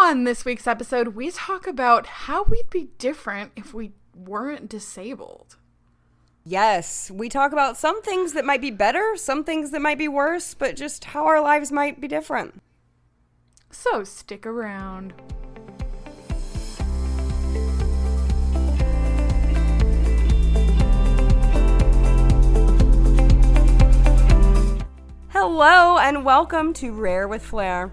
On this week's episode, we talk about how we'd be different if we weren't disabled. Yes, we talk about some things that might be better, some things that might be worse, but just how our lives might be different. So stick around. Hello and welcome to Rare with Flair,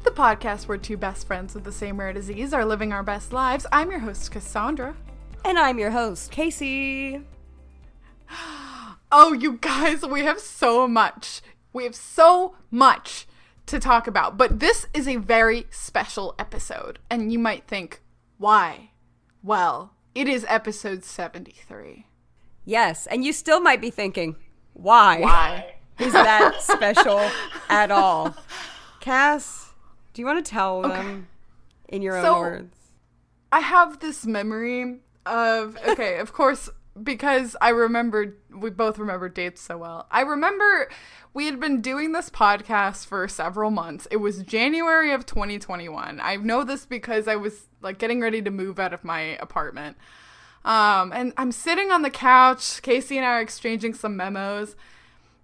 The podcast where two best friends with the same rare disease are living our best lives. I'm your host, Cassandra. and I'm your host, Casey. Oh, you guys, we have so much. We have so much to talk about. But this is a very special episode. And you might think, why? Well, it is episode 73. Yes, and you still might be thinking, why? Why? Is that special at all? Cass, do you want to tell them in your own words? I have this memory of, of course, because we both remember dates so well. I remember we had been doing this podcast for several months. It was January of 2021. I know this because I was getting ready to move out of my apartment. And I'm sitting on the couch. Casey and I are exchanging some memos.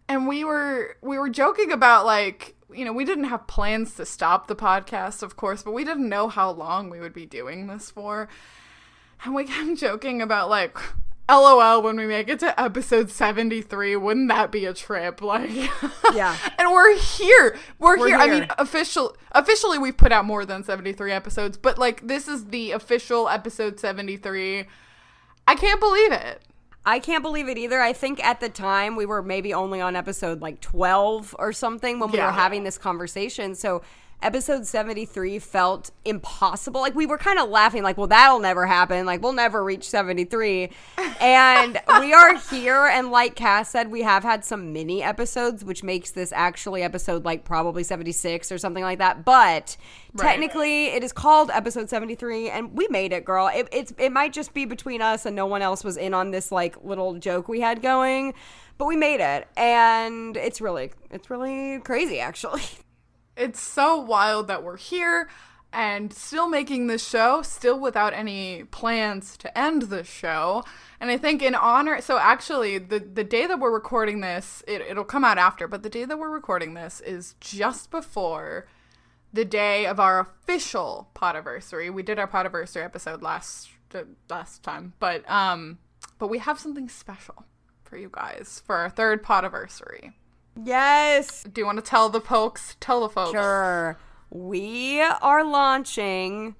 And we were joking about we didn't have plans to stop the podcast, of course, but we didn't know how long we would be doing this for. And we kept joking about LOL, when we make it to episode 73, wouldn't that be a trip? Yeah. And we're here. We're here. I mean, officially we've put out more than 73 episodes, but this is the official episode 73. I can't believe it. I can't believe it either. I think at the time we were maybe only on episode 12 or something when we were having this conversation. So episode 73 felt impossible. We were kind of laughing well, that'll never happen. We'll never reach 73. And we are here. And like Cass said, we have had some mini episodes, which makes this actually episode probably 76 or something like that. But technically it is called episode 73 and we made it, girl. It might just be between us and no one else was in on this little joke we had going, but we made it. And it's really crazy, actually. It's so wild that we're here and still making this show, still without any plans to end the show. And I think in honor, so actually the day that we're recording this, it'll come out after, but the day that we're recording this is just before the day of our official podiversary. We did our podiversary episode last time, but we have something special for you guys for our third podiversary. Yes. Do you want to tell the folks? Tell the folks. Sure. We are launching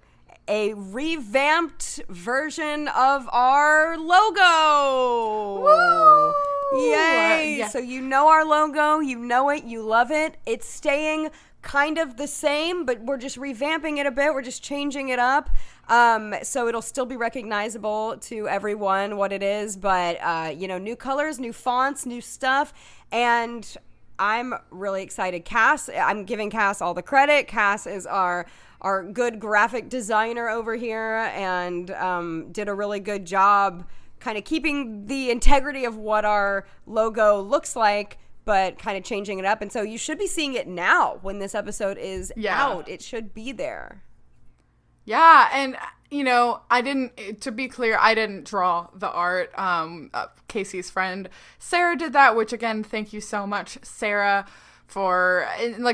a revamped version of our logo. Woo! Yay. Yeah. So you know our logo. You know it. You love it. It's staying kind of the same, but we're just revamping it a bit. We're just changing it up. So it'll still be recognizable to everyone what it is, but, new colors, new fonts, new stuff. And I'm really excited. Cass, I'm giving Cass all the credit. Cass is our good graphic designer over here and did a really good job kind of keeping the integrity of what our logo looks like, but kind of changing it up. And so you should be seeing it now when this episode is out. It should be there. Yeah, and to be clear, I didn't draw the art. Casey's friend Sarah did that, which again, thank you so much, Sarah, for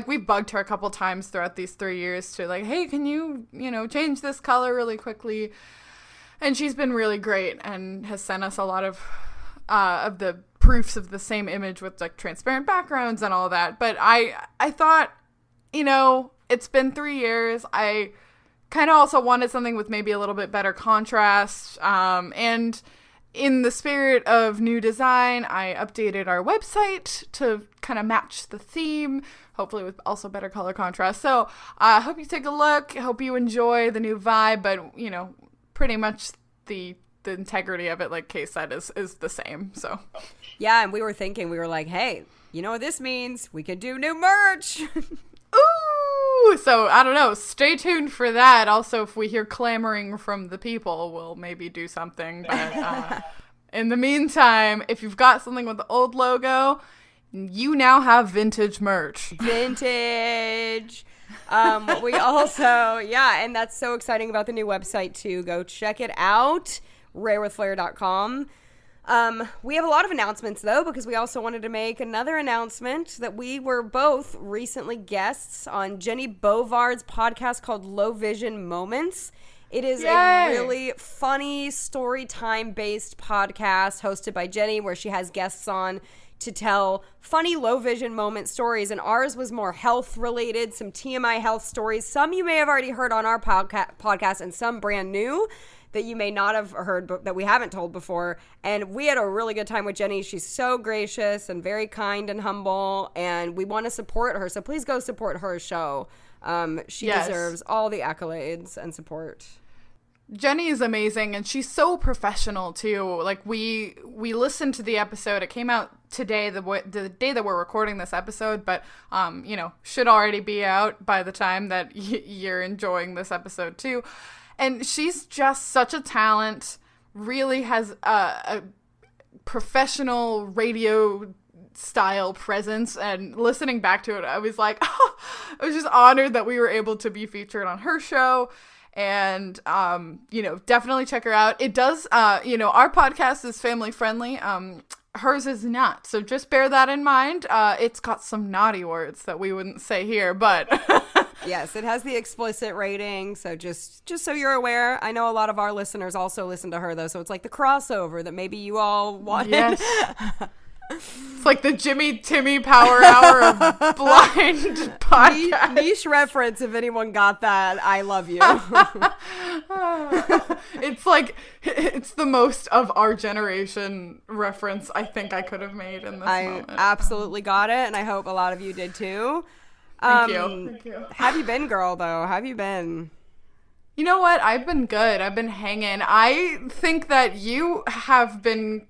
we bugged her a couple times throughout these 3 years to hey, can you change this color really quickly? And she's been really great and has sent us a lot of the proofs of the same image with transparent backgrounds and all that. But I thought, it's been 3 years. I kind of also wanted something with maybe a little bit better contrast. And in the spirit of new design, I updated our website to kind of match the theme, hopefully with also better color contrast. So I hope you take a look. I hope you enjoy the new vibe, but, pretty much the integrity of it, like Kay said, is the same. So yeah, and we were like, hey, you know what this means? We could do new merch. Ooh, so I don't know. Stay tuned for that. Also, if we hear clamoring from the people, we'll maybe do something. But in the meantime, if you've got something with the old logo, you now have vintage merch. Vintage. We also, and that's so exciting about the new website too. Go check it out, rarewithflair.com. We have a lot of announcements though, because we also wanted to make another announcement that we were both recently guests on Jenny Bovard's podcast called Low Vision Moments. It is a really funny story time based podcast hosted by Jenny, where she has guests on to tell funny low vision moment stories. And ours was more health related, some TMI health stories. Some you may have already heard on our podcast and some brand new that you may not have heard, but that we haven't told before. And we had a really good time with Jenny. She's so gracious and very kind and humble, and we want to support her. So please go support her show. She deserves all the accolades and support. Jenny is amazing, and she's so professional too. Like we listened to the episode. It came out today, the day that we're recording this episode, but should already be out by the time that you're enjoying this episode too. And she's just such a talent. Really has a professional radio style presence, and listening back to it, I was like, I was just honored that we were able to be featured on her show. And, definitely check her out. It does, our podcast is family friendly. Hers is not. So just bear that in mind. It's got some naughty words that we wouldn't say here, but yes, it has the explicit rating. So just so you're aware, I know a lot of our listeners also listen to her though. So it's like the crossover that maybe you all wanted. Yes. It's like the Jimmy Timmy Power Hour of blind podcast. Niche reference, if anyone got that. I love you. It's the most of our generation reference I think I could have made in this moment. I absolutely got it, and I hope a lot of you did too. Thank you. How have you been, girl, though? How have you been? You know what? I've been good. I've been hanging. I think that you have been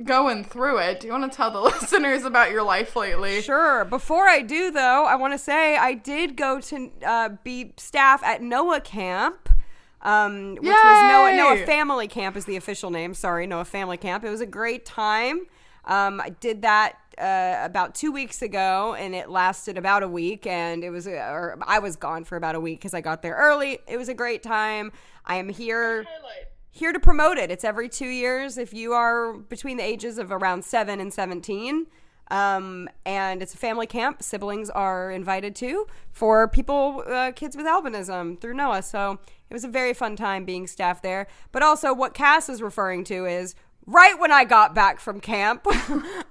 going through it. Do you want to tell the listeners about your life lately? Sure. Before I do, though, I want to say I did go to be staff at Noah Camp, which was Noah Family Camp is the official name. Sorry, Noah Family Camp. It was a great time. I did that about 2 weeks ago, and it lasted about a week, and I was gone for about a week because I got there early. It was a great time. I am here to promote it. It's every 2 years if you are between the ages of around 7 and 17. And it's a family camp. Siblings are invited to for people, kids with albinism through NOAA. So it was a very fun time being staff there. But also what Cass is referring to is right when I got back from camp,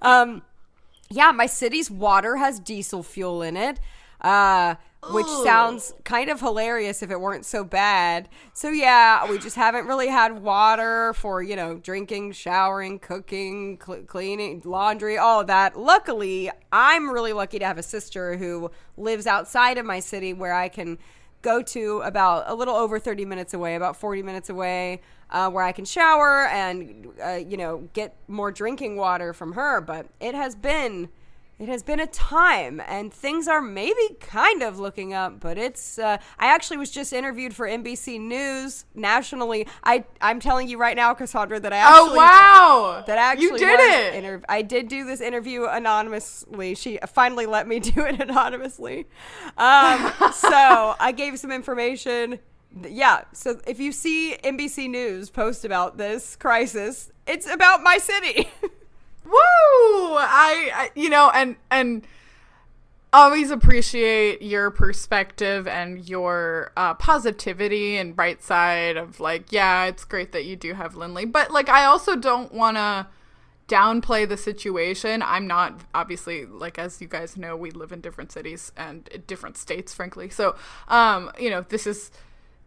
my city's water has diesel fuel in it. Which sounds kind of hilarious if it weren't so bad. So yeah, we just haven't really had water for, drinking, showering, cooking, cleaning, laundry, all of that. Luckily, I'm really lucky to have a sister who lives outside of my city where I can go to about a little over 30 minutes away, about 40 minutes away, where I can shower and, get more drinking water from her. But it has been a time, and things are maybe kind of looking up, but it's, I actually was just interviewed for NBC News nationally. I'm telling you right now, Cassandra, that I actually... Oh, wow! That actually you did it! I did do this interview anonymously. She finally let me do it anonymously. So I gave some information. Yeah, so if you see NBC News post about this crisis, it's about my city. Woo! And always appreciate your perspective and your positivity and bright side of it's great that you do have Lindley. But I also don't want to downplay the situation. I'm not, obviously, as you guys know, we live in different cities and different states, frankly. So, this is,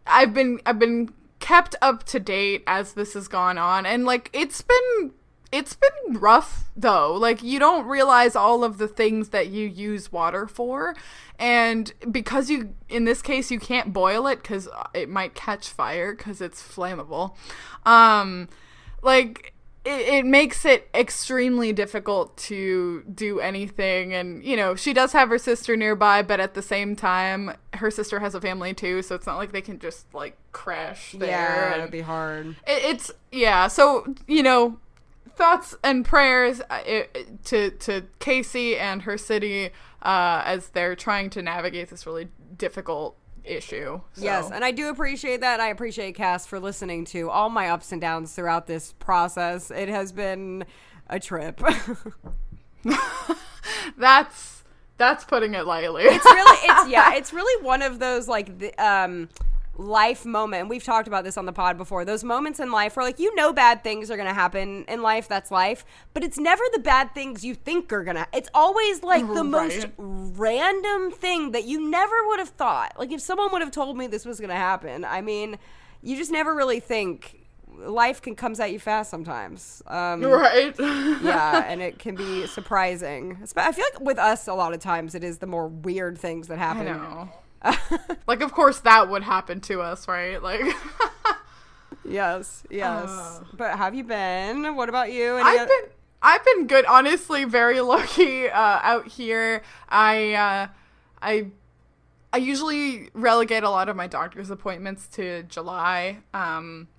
I've been kept up to date as this has gone on, and it's been rough, though. You don't realize all of the things that you use water for. And because in this case, you can't boil it because it might catch fire because it's flammable. It makes it extremely difficult to do anything. And, she does have her sister nearby, but at the same time, her sister has a family too. So it's not like they can just crash there. Yeah, that'd be hard. So, thoughts and prayers to Casey and her city as they're trying to navigate this really difficult issue. So. Yes, and I do appreciate that. I appreciate Cass for listening to all my ups and downs throughout this process. It has been a trip. That's putting it lightly. It's really one of those like life moment. And we've talked about this on the pod before. Those moments in life where like bad things are gonna happen in life. That's life, but it's never the bad things you think are gonna. It's always like the most random thing that you never would have thought. Like if someone would have told me this was gonna happen, I mean, you just never really think. Life comes at you fast sometimes. Right. Yeah, and it can be surprising. I feel like with us, a lot of times, it is the more weird things that happen. I know. Like, of course, that would happen to us, right? Like, yes. But have you been? What about you? I've been good. Honestly, very lucky out here. I usually relegate a lot of my doctor's appointments to July.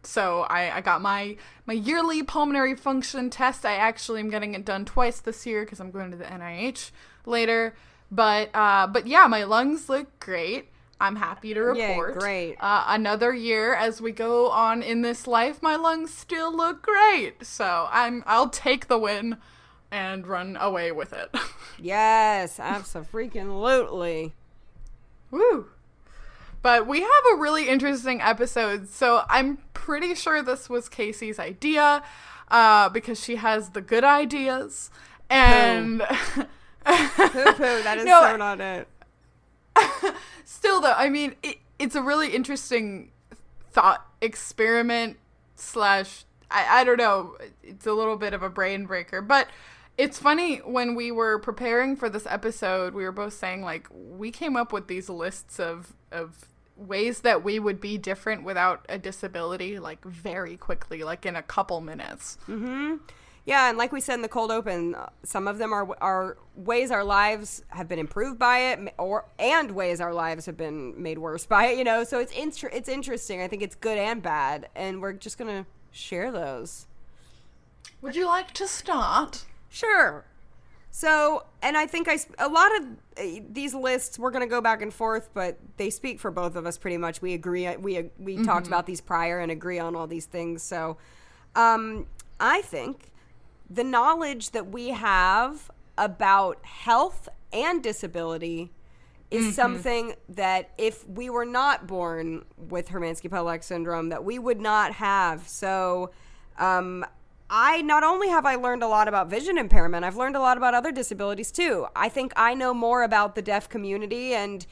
So I got my yearly pulmonary function test. I actually am getting it done twice this year because I'm going to the NIH later. But yeah, my lungs look great. I'm happy to report. Yay, great. Another year as we go on in this life, my lungs still look great. So I'll take the win and run away with it. Yes, absolutely. Woo! But we have a really interesting episode, so I'm pretty sure this was Casey's idea, because she has the good ideas, and... Poo, that is so not it. Still, though, I mean, it's a really interesting thought experiment / I don't know, it's a little bit of a brain breaker, but... It's funny, when we were preparing for this episode, we were both saying, like, we came up with these lists of ways that we would be different without a disability, like, very quickly, like, in a couple minutes. Mm-hmm. Yeah, and like we said in the cold open, some of them are ways our lives have been improved by it, and ways our lives have been made worse by it, so it's interesting. I think it's good and bad, and we're just going to share those. Would you like to start? Sure. So, and I think a lot of these lists, we're going to go back and forth, but they speak for both of us pretty much. We agree. We talked about these prior and agree on all these things. So, I think the knowledge that we have about health and disability is something that if we were not born with Hermansky-Pudlak Syndrome, that we would not have. So, not only have I learned a lot about vision impairment, I've learned a lot about other disabilities too. I think I know more about the deaf community and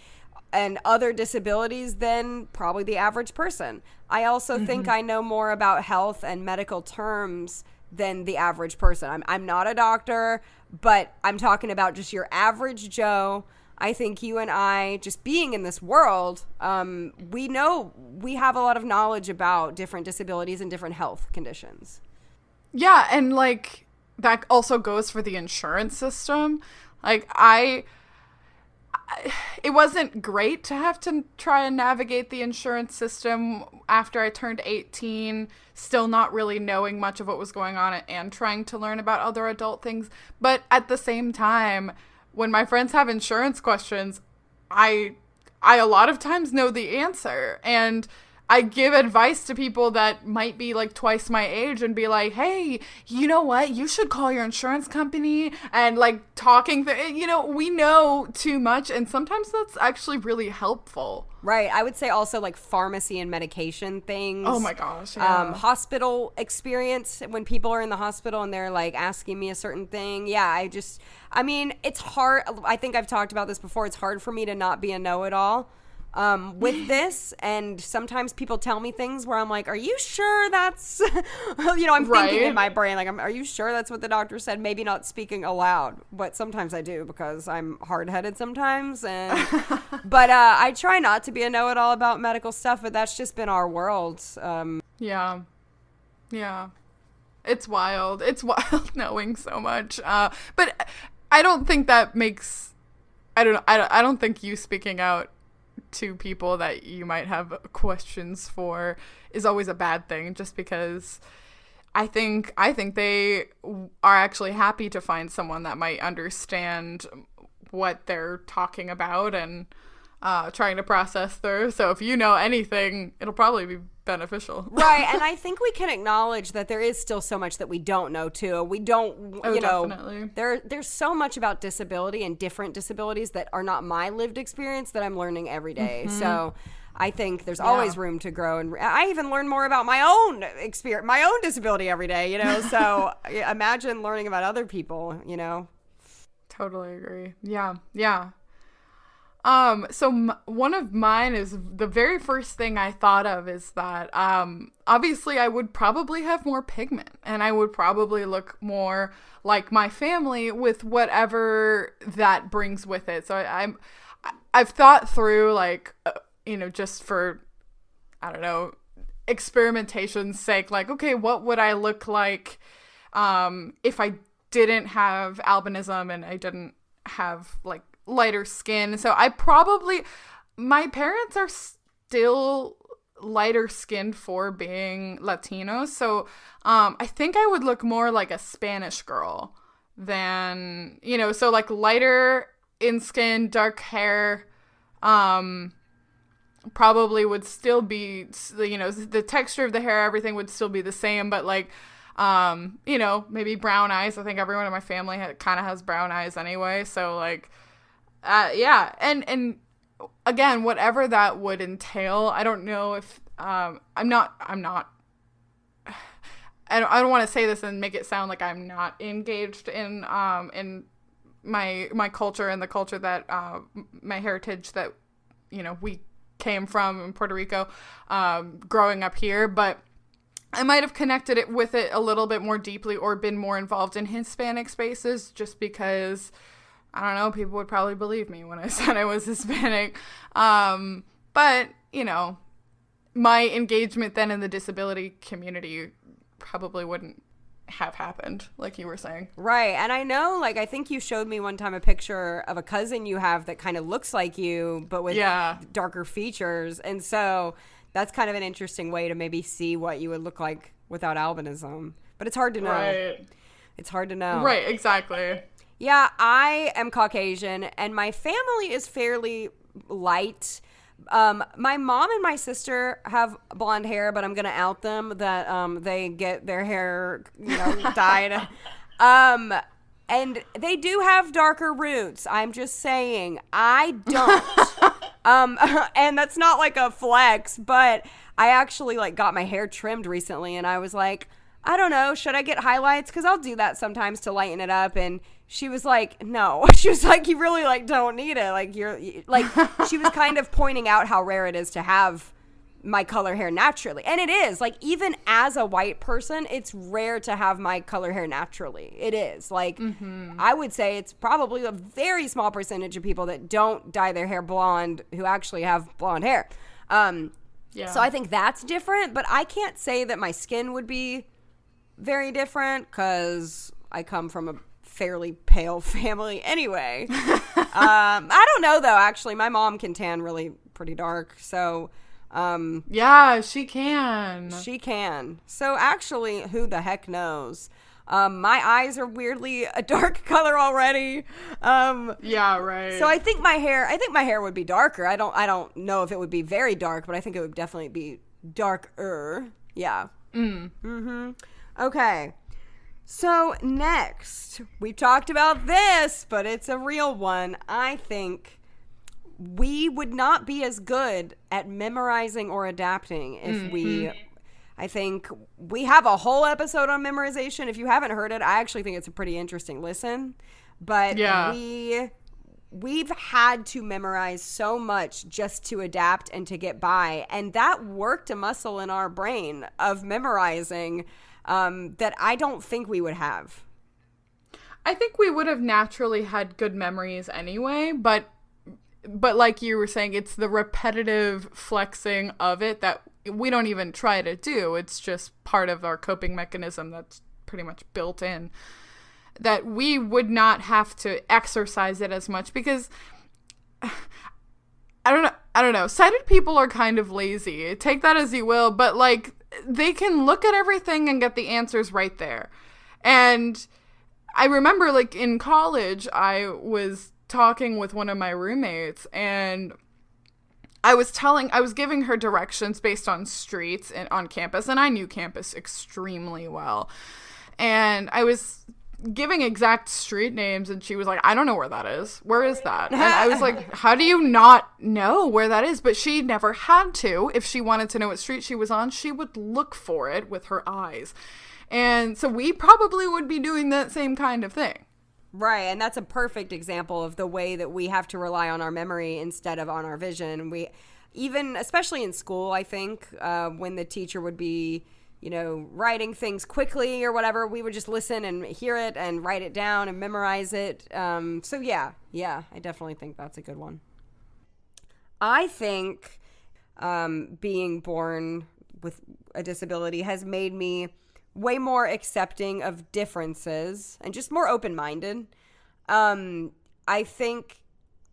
other disabilities than probably the average person. I also think I know more about health and medical terms than the average person. I'm not a doctor, but I'm talking about just your average Joe. I think you and I, just being in this world, we have a lot of knowledge about different disabilities and different health conditions. Yeah, and, like, that also goes for the insurance system. Like, it wasn't great to have to try and navigate the insurance system after I turned 18, still not really knowing much of what was going on and trying to learn about other adult things. But at the same time, when my friends have insurance questions, I a lot of times know the answer, and I give advice to people that might be like twice my age and be like, hey, you know what? You should call your insurance company, and like talking, we know too much, and sometimes that's actually really helpful. Right. I would say also like pharmacy and medication things. Oh my gosh. Yeah. Hospital experience when people are in the hospital and they're like asking me a certain thing. Yeah. It's hard. I think I've talked about this before. It's hard for me to not be a know-it-all. With this, and sometimes people tell me things where I'm like, are you sure that's, I'm thinking in my brain, like, are you sure that's what the doctor said? Maybe not speaking aloud, but sometimes I do because I'm hard-headed sometimes. But I try not to be a know-it-all about medical stuff, but that's just been our world. Yeah. It's wild. It's wild knowing so much. But I don't think that makes, I don't think you speaking out to people that you might have questions for is always a bad thing, just because I think they are actually happy to find someone that might understand what they're talking about, and trying to process through. So if you know anything, it'll probably be beneficial. Right. And I think we can acknowledge that there is still so much that we don't know too. We don't, you know, definitely. There's so much about disability and different disabilities that are not my lived experience that I'm learning every day. So I think there's always room to grow. And I even learn more about my own experience, my own disability every day, you know? So imagine learning about other people, you know? Totally agree. Yeah. Yeah. So one of mine is the very first thing I thought of is that, obviously I would probably have more pigment and I would probably look more like my family with whatever that brings with it. So I've thought through like, you know, just for, I don't know, experimentation's sake, like, okay, what would I look like, if I didn't have albinism and I didn't have like lighter skin. So my parents are still lighter skinned for being Latinos. So I think I would look more like a Spanish girl than, you know, so like lighter in skin, dark hair, probably would still be, you know, the texture of the hair, everything would still be the same, but like, you know, maybe brown eyes. I think everyone in my family kind of has brown eyes anyway. So like, yeah. And again, whatever that would entail, I don't know if, I don't want to say this and make it sound like I'm not engaged in my culture and the culture that, my heritage that, you know, we came from in Puerto Rico, growing up here, but I might have connected it with it a little bit more deeply or been more involved in Hispanic spaces just because, I don't know, people would probably believe me when I said I was Hispanic. But, you know, my engagement then in the disability community probably wouldn't have happened, like you were saying. Right. And I know, like, I think you showed me one time a picture of a cousin you have that kind of looks like you, but with darker features. And so that's kind of an interesting way to maybe see what you would look like without albinism. But it's hard to know. Right. It's hard to know. Right, exactly. Yeah, I am Caucasian, and my family is fairly light. My mom and my sister have blonde hair, but I'm going to out them that they get their hair, you know, dyed. And they do have darker roots. I'm just saying, I don't. And that's not like a flex, but I actually like got my hair trimmed recently, and I was like, I don't know, should I get highlights? Because I'll do that sometimes to lighten it up. And she was like, no. She was like, you really like don't need it. Like she was kind of pointing out how rare it is to have my color hair naturally. And it is, like, even as a white person, it's rare to have my color hair naturally. It is. Like, I would say it's probably a very small percentage of people that don't dye their hair blonde who actually have blonde hair. So I think that's different, but I can't say that my skin would be very different because I come from a fairly pale family anyway. I don't know, though, actually. My mom can tan really pretty dark, so... yeah, she can. She can. So actually, who the heck knows? My eyes are weirdly a dark color already. Yeah, right. So I think my hair would be darker. I don't know if it would be very dark, but I think it would definitely be darker. Yeah. Okay. So next, we talked about this, but it's a real one. I think we would not be as good at memorizing or adapting if I think we have a whole episode on memorization. If you haven't heard it, I actually think it's a pretty interesting listen. But we've had to memorize so much just to adapt and to get by. And that worked a muscle in our brain of memorizing that I don't think we would have. I think we would have naturally had good memories anyway, but like you were saying, it's the repetitive flexing of it that we don't even try to do. It's just part of our coping mechanism that's pretty much built in, that we would not have to exercise it as much because I don't know. Sighted people are kind of lazy. Take that as you will, but like they can look at everything and get the answers right there. And I remember like in college, I was talking with one of my roommates and I was giving her directions based on streets and on campus, and I knew campus extremely well. And I was giving exact street names, and she was like, I don't know where that is. Where is that? And I was like, how do you not know where that is? But she never had to. If she wanted to know what street she was on, she would look for it with her eyes. And so we probably would be doing that same kind of thing. Right, and that's a perfect example of the way that we have to rely on our memory instead of on our vision. We, even, especially in school, I think, when the teacher would be, writing things quickly or whatever, we would just listen and hear it and write it down and memorize it. So yeah, I definitely think that's a good one. I think being born with a disability has made me way more accepting of differences and just more open-minded. I think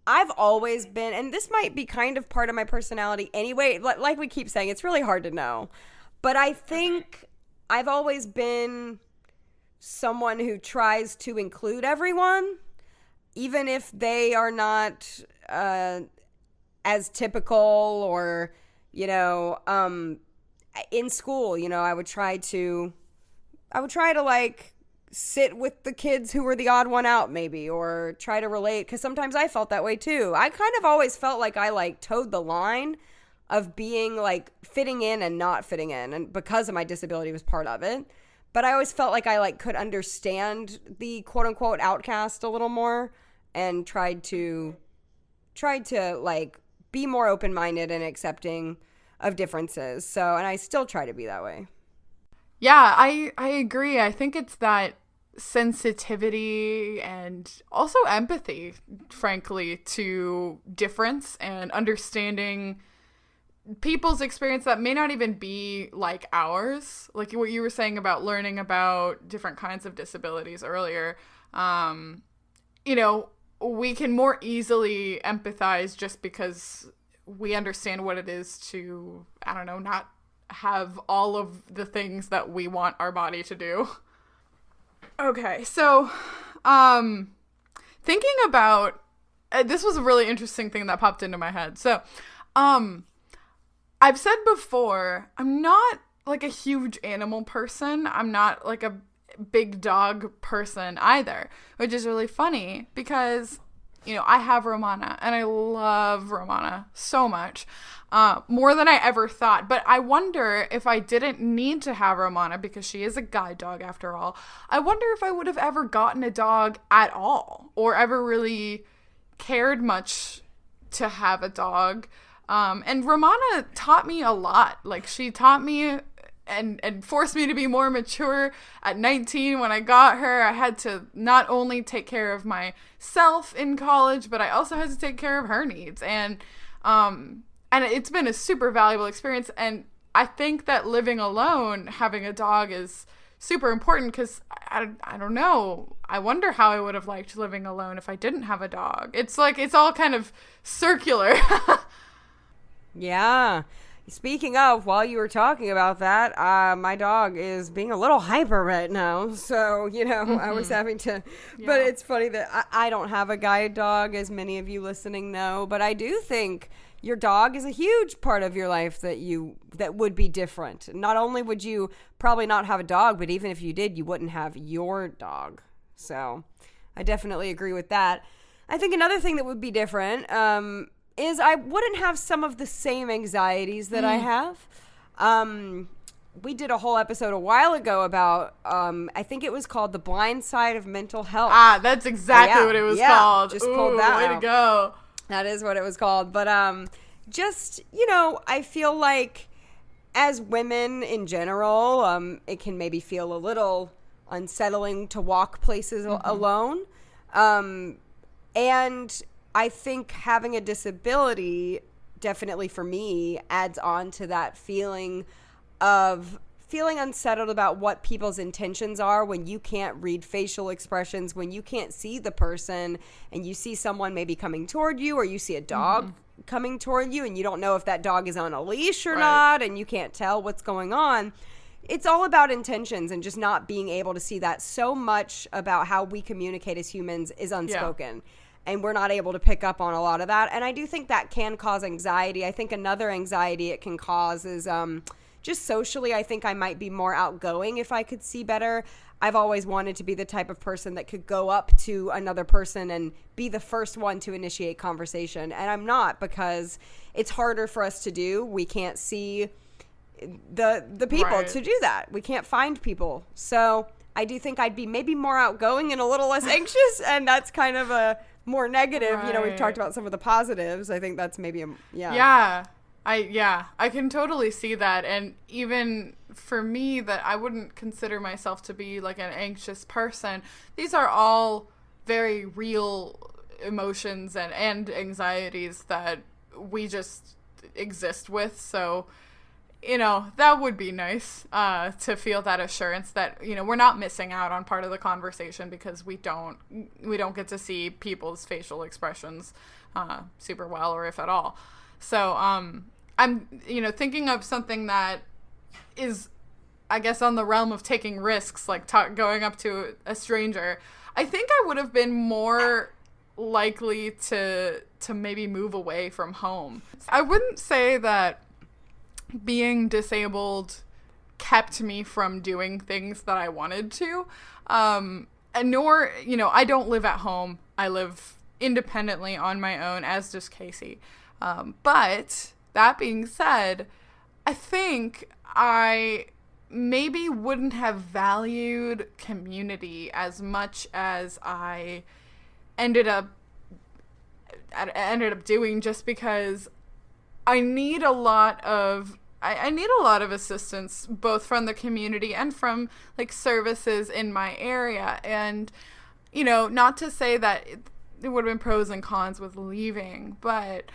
I've always been, and this might be kind of part of my personality anyway, like we keep saying, it's really hard to know. But I think I've always been someone who tries to include everyone, even if they are not as typical or, in school, I would try to like sit with the kids who were the odd one out maybe, or try to relate, because sometimes I felt that way too. I kind of always felt like I like towed the line of being like fitting in and not fitting in, and because of my disability was part of it. But I always felt like I like could understand the quote unquote outcast a little more, and tried to like be more open-minded and accepting of differences. So, and I still try to be that way. Yeah, I agree. I think it's that sensitivity and also empathy, frankly, to difference and understanding people's experience that may not even be like ours. Like what you were saying about learning about different kinds of disabilities earlier. We can more easily empathize just because we understand what it is to, I don't know, not have all of the things that we want our body to do. Okay, so thinking about this was a really interesting thing that popped into my head. So I've said before, I'm not like a huge animal person. I'm not like a big dog person either, which is really funny because I have Romana and I love Romana so much, more than I ever thought. But I wonder if I didn't need to have Romana, because she is a guide dog after all, I wonder if I would have ever gotten a dog at all, or ever really cared much to have a dog. And Romana taught me a lot. Like, she taught me and forced me to be more mature. At 19, when I got her, I had to not only take care of myself in college, but I also had to take care of her needs. And it's been a super valuable experience. And I think that living alone, having a dog is super important, because I don't know. I wonder how I would have liked living alone if I didn't have a dog. It's like, it's all kind of circular. Yeah. Speaking of, while you were talking about that, my dog is being a little hyper right now. So, I was having to, but it's funny that I don't have a guide dog, as many of you listening know, but I do think your dog is a huge part of your life that would be different. Not only would you probably not have a dog, but even if you did, you wouldn't have your dog. So I definitely agree with that. I think another thing that would be different, is I wouldn't have some of the same anxieties that I have. We did a whole episode a while ago about, I think it was called The Blind Side of Mental Health. Ah, that's exactly what it was called. Just pulled that way out. To go. That is what it was called. But just, I feel like as women in general, it can maybe feel a little unsettling to walk places alone. And I think having a disability, definitely for me, adds on to that feeling of feeling unsettled about what people's intentions are when you can't read facial expressions, when you can't see the person and you see someone maybe coming toward you, or you see a dog coming toward you and you don't know if that dog is on a leash or not, and you can't tell what's going on. It's all about intentions, and just not being able to see that. So much about how we communicate as humans is unspoken. and we're not able to pick up on a lot of that. And I do think that can cause anxiety. I think another anxiety it can cause is just socially. I think I might be more outgoing if I could see better. I've always wanted to be the type of person that could go up to another person and be the first one to initiate conversation. And I'm not, because it's harder for us to do. We can't see the people to do that. We can't find people. So I do think I'd be maybe more outgoing and a little less anxious. And that's kind of a more negative. You know, we've talked about some of the positives. I think that's maybe I can totally see that. And even for me, that I wouldn't consider myself to be like an anxious person. These are all very real emotions and anxieties that we just exist with. So, you know, that would be nice to feel that assurance that, you know, we're not missing out on part of the conversation because we don't get to see people's facial expressions super well, or if at all. So, I'm, you know, thinking of something that is, I guess, on the realm of taking risks, like going up to a stranger. I think I would have been more likely to maybe move away from home. I wouldn't say that being disabled kept me from doing things that I wanted to, and nor, you know, I don't live at home. I live independently on my own, as does Casey. But that being said, I think I maybe wouldn't have valued community as much as I ended up doing, just because I need a lot of assistance, both from the community and from like services in my area. And, you know, not to say that it would have been pros and cons with leaving, but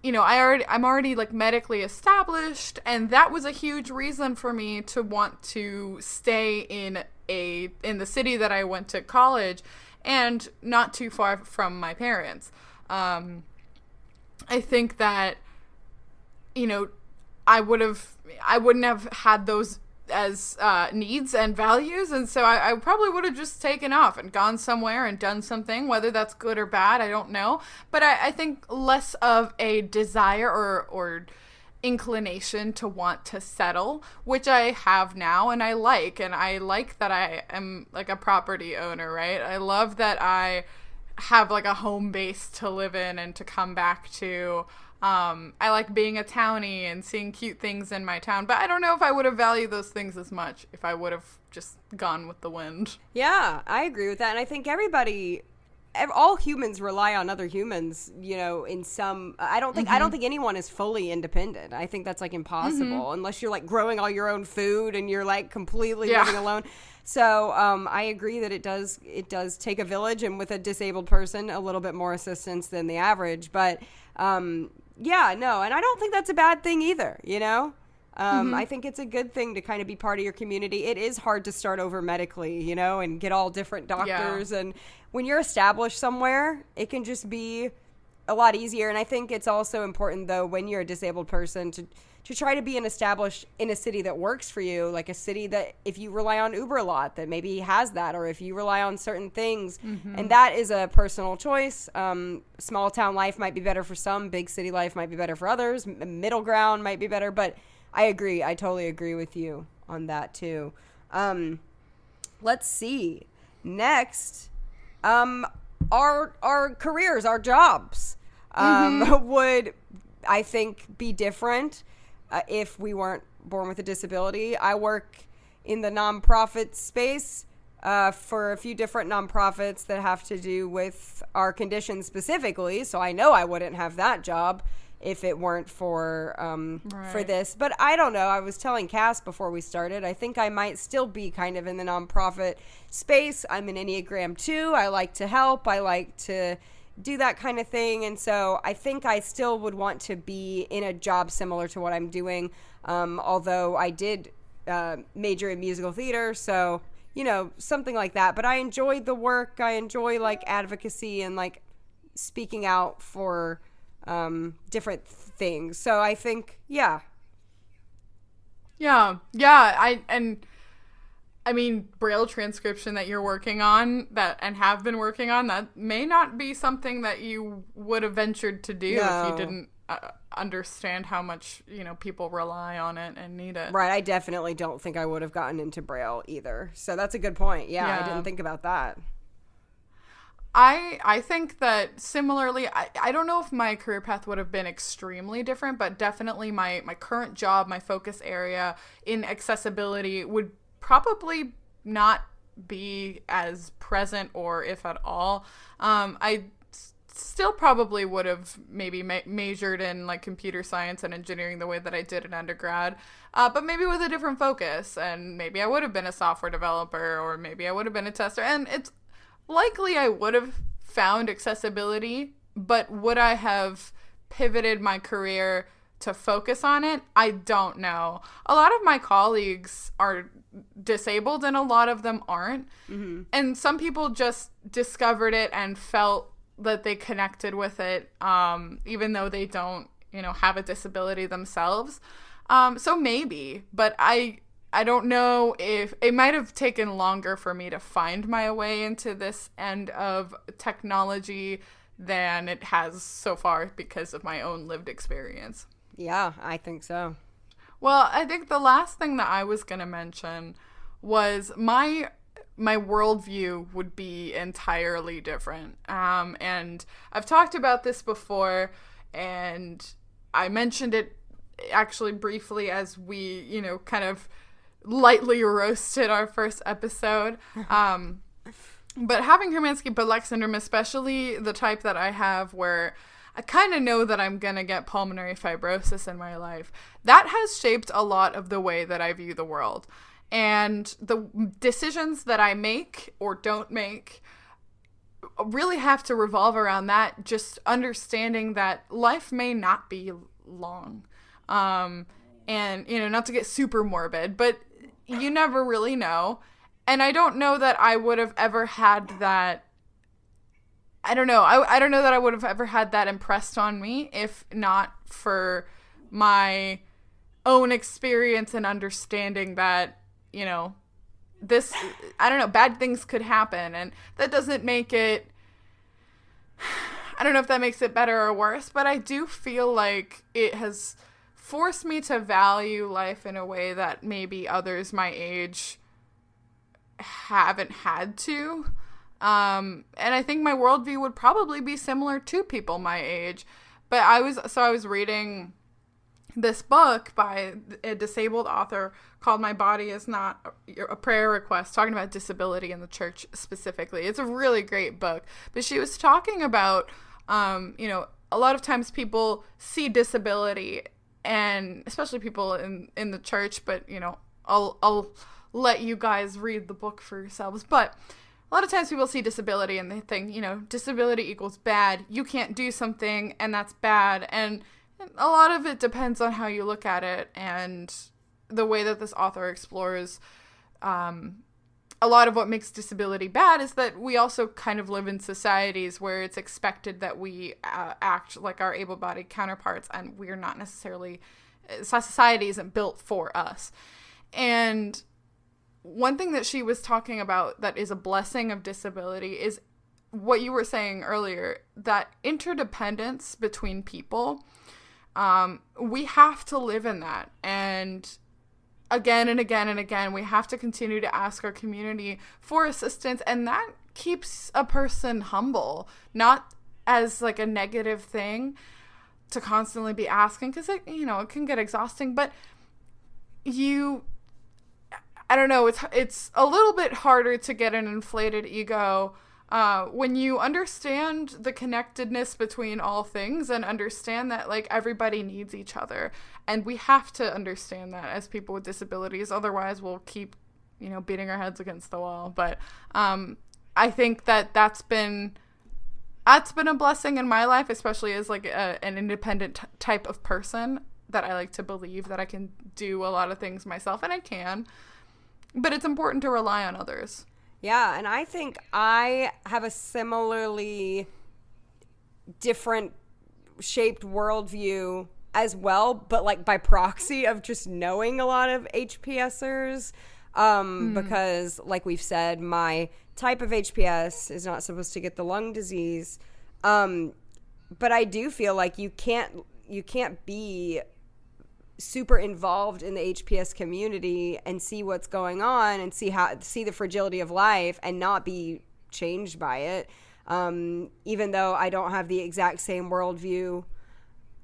you know, I'm already like medically established, and that was a huge reason for me to want to stay in the city that I went to college, and not too far from my parents. I think that, you know, I wouldn't have had those as needs and values, and so I probably would have just taken off and gone somewhere and done something, whether that's good or bad, I don't know. But I think less of a desire or inclination to want to settle, which I have now, and I like that I am like a property owner, right? I love that I have like a home base to live in and to come back to. I like being a townie and seeing cute things in my town, but I don't know if I would have valued those things as much if I would have just gone with the wind. Yeah, I agree with that. And I think all humans rely on other humans, you know, in some, I don't think anyone is fully independent. I think that's like impossible unless you're like growing all your own food and you're like completely living alone. So I agree that it does take a village, and with a disabled person, a little bit more assistance than the average. But yeah, no, and I don't think that's a bad thing either, you know? I think it's a good thing to kind of be part of your community. It is hard to start over medically, you know, and get all different doctors. Yeah. And when you're established somewhere, it can just be a lot easier. And I think it's also important, though, when you're a disabled person to try to be established in a city that works for you, like a city that, if you rely on Uber a lot, that maybe has that, or if you rely on certain things. And that is a personal choice. Small town life might be better for some. Big city life might be better for others. Middle ground might be better. But I agree. I totally agree with you on that, too. Let's see. Next, our careers, our jobs would, I think, be different if we weren't born with a disability. I work in the nonprofit space for a few different nonprofits that have to do with our condition specifically. So I know I wouldn't have that job if it weren't for this. But I don't know. I was telling Cass before we started, I think I might still be kind of in the nonprofit space. I'm an Enneagram 2. I like to help. I like to do that kind of thing. And so I think I still would want to be in a job similar to what I'm doing. Although I did major in musical theater. So, you know, something like that. But I enjoyed the work. I enjoy like advocacy and like speaking out for different things. So I think, yeah. I mean, Braille transcription that you're working on and have been working on, that may not be something that you would have ventured to do if you didn't understand how much, people rely on it and need it. Right. I definitely don't think I would have gotten into Braille either. So that's a good point. Yeah. I didn't think about that. I think that similarly, I don't know if my career path would have been extremely different, but definitely my current job, my focus area in accessibility would probably not be as present, or if at all. I still probably would have maybe majored in like computer science and engineering the way that I did in undergrad, but maybe with a different focus, and maybe I would have been a software developer, or maybe I would have been a tester, and it's likely I would have found accessibility, but would I have pivoted my career to focus on it? I don't know. A lot of my colleagues are disabled and a lot of them aren't. Mm-hmm. And some people just discovered it and felt that they connected with it, even though they don't, have a disability themselves. So maybe, but I don't know if it might have taken longer for me to find my way into this end of technology than it has so far because of my own lived experience. Yeah, I think so. Well, I think the last thing that I was going to mention was my worldview would be entirely different. And I've talked about this before, and I mentioned it actually briefly as we, kind of lightly roasted our first episode. But having Hermansky-Pudlak Syndrome, especially the type that I have where I kind of know that I'm going to get pulmonary fibrosis in my life, that has shaped a lot of the way that I view the world. And the decisions that I make or don't make really have to revolve around that, just understanding that life may not be long. And, not to get super morbid, but you never really know. And I don't know that I would have ever had that. I don't know. I don't know that I would have ever had that impressed on me if not for my own experience and understanding that, this, I don't know, bad things could happen. And that doesn't make it, I don't know if that makes it better or worse, but I do feel like it has forced me to value life in a way that maybe others my age haven't had to. And I think my worldview would probably be similar to people my age. But I was reading this book by a disabled author called My Body Is Not a Prayer Request, talking about disability in the church specifically. It's a really great book. But she was talking about, a lot of times people see disability, and especially people in the church, but, I'll let you guys read the book for yourselves. But a lot of times people see disability and they think, disability equals bad. You can't do something and that's bad. And a lot of it depends on how you look at it. And the way that this author explores a lot of what makes disability bad is that we also kind of live in societies where it's expected that we act like our able-bodied counterparts, and we're not necessarily, society isn't built for us. And one thing that she was talking about that is a blessing of disability is what you were saying earlier, that interdependence between people. We have to live in that. And again and again and again, we have to continue to ask our community for assistance. And that keeps a person humble, not as like a negative thing to constantly be asking, because it can get exhausting. But I don't know, it's a little bit harder to get an inflated ego when you understand the connectedness between all things and understand that like everybody needs each other. And we have to understand that as people with disabilities, otherwise we'll keep, beating our heads against the wall. But I think that's been a blessing in my life, especially as like an independent type of person, that I like to believe that I can do a lot of things myself, and I can. But it's important to rely on others. Yeah, and I think I have a similarly different shaped worldview as well, but like by proxy of just knowing a lot of HPSers. because, like we've said, my type of HPS is not supposed to get the lung disease. But I do feel like you can't be super involved in the HPS community and see what's going on and see the fragility of life and not be changed by it. Even though I don't have the exact same worldview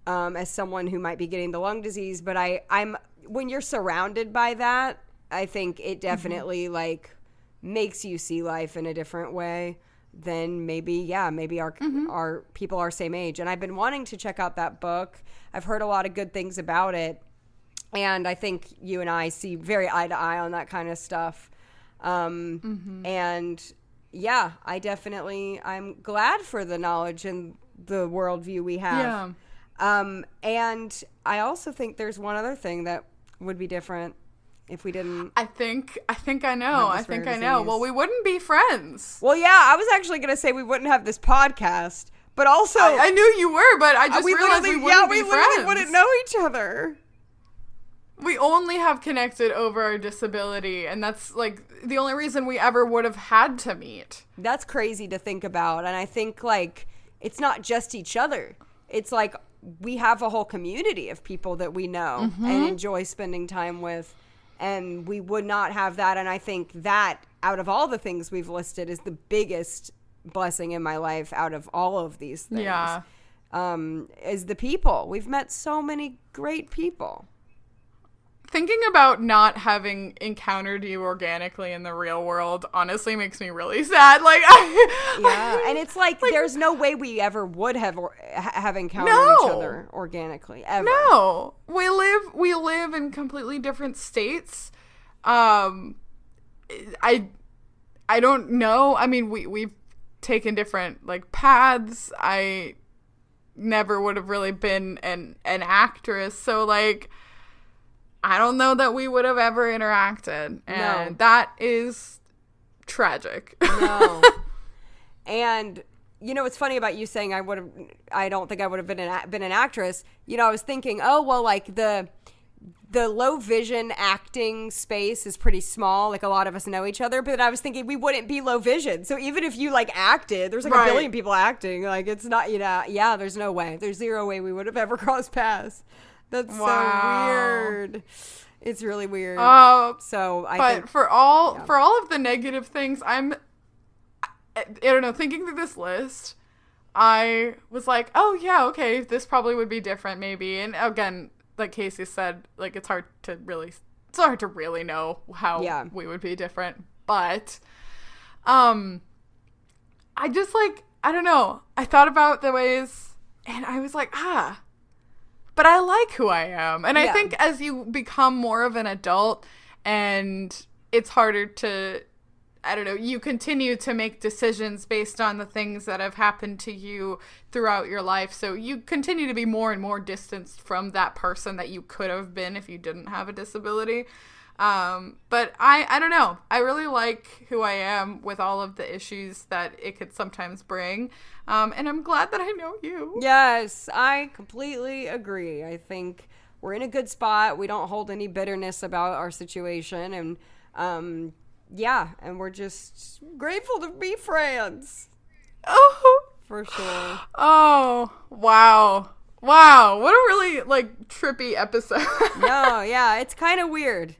as someone who might be getting the lung disease, but I'm when you're surrounded by that, I think it definitely like makes you see life in a different way than maybe our people our same age. And I've been wanting to check out that book. I've heard a lot of good things about it, and I think you and I see very eye to eye on that kind of stuff. And yeah, I'm glad for the knowledge and the worldview we have. And I also think there's one other thing that would be different if we didn't. I think I know. Well, we wouldn't be friends. Well, yeah, I was actually going to say we wouldn't have this podcast, but also I knew you were, but I just realized we wouldn't be friends. Yeah, we literally wouldn't know each other. We only have connected over our disability, and that's like the only reason we ever would have had to meet. That's crazy to think about, and I think like it's not just each other. It's like we have a whole community of people that we know and enjoy spending time with, and we would not have that. And I think that out of all the things we've listed is the biggest blessing in my life out of all of these things. Yeah. Is the people. We've met so many great people. Thinking about not having encountered you organically in the real world honestly makes me really sad. Like, and it's like there's no way we ever would have encountered each other organically ever. No, we live in completely different states. I don't know. I mean, we've taken different like paths. I never would have really been an actress, so like. I don't know that we would have ever interacted. And that is tragic. No. And, you know, it's funny about you saying I don't think I would have been an actress. You know, I was thinking, like the low vision acting space is pretty small. Like a lot of us know each other, but I was thinking we wouldn't be low vision. So even if you like acted, there's like a billion people acting. Like it's not, there's no way. There's zero way we would have ever crossed paths. That's so weird. It's really weird. So I think for all of the negative things, I don't know, thinking through this list, I was like, oh yeah, okay, this probably would be different maybe. And again, like Casey said, like it's hard to really know how we would be different. But I just like, I don't know. I thought about the ways and I was like, but I like who I am. And I think as you become more of an adult and it's harder to, I don't know, you continue to make decisions based on the things that have happened to you throughout your life. So you continue to be more and more distanced from that person that you could have been if you didn't have a disability. But I don't know. I really like who I am with all of the issues that it could sometimes bring. And I'm glad that I know you. Yes, I completely agree. I think we're in a good spot. We don't hold any bitterness about our situation. And, and we're just grateful to be friends. Oh, for sure. Oh, wow. Wow. What a really, like, trippy episode. No, yeah, it's kind of weird.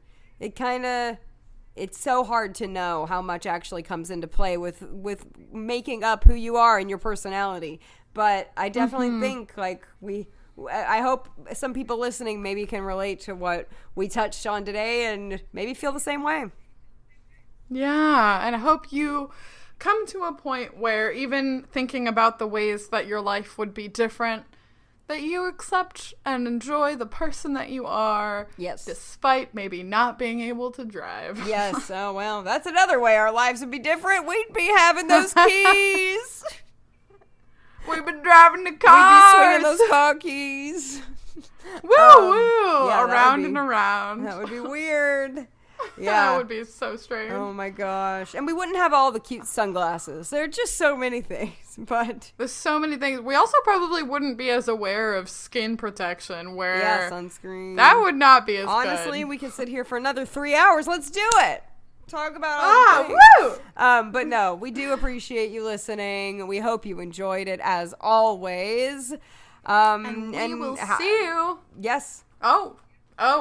It's so hard to know how much actually comes into play with making up who you are and your personality. But I definitely think like I hope some people listening maybe can relate to what we touched on today and maybe feel the same way. Yeah. And I hope you come to a point where even thinking about the ways that your life would be different, that you accept and enjoy the person that you are. Yes. Despite maybe not being able to drive. Yes. Oh, well, that's another way our lives would be different. We'd be having those keys. We've been driving the cars. We'd be swinging those car keys. Woo, woo. Yeah, around and around. That would be weird. Yeah. That would be so strange. Oh my gosh. And we wouldn't have all the cute sunglasses. There are just so many things, but There's so many things. We also probably wouldn't be as aware of skin protection where yeah, sunscreen. that would not be as Honestly, good. we could sit here for another 3 hours. Let's do it. Talk about all the things. Woo! But no, we do appreciate you listening. We hope you enjoyed it as always. And we will see you. Yes. Oh,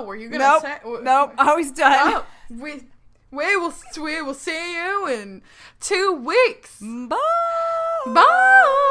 were you gonna Nope. say? Nope. I was done. Oh, we will see you in 2 weeks. Bye. Bye.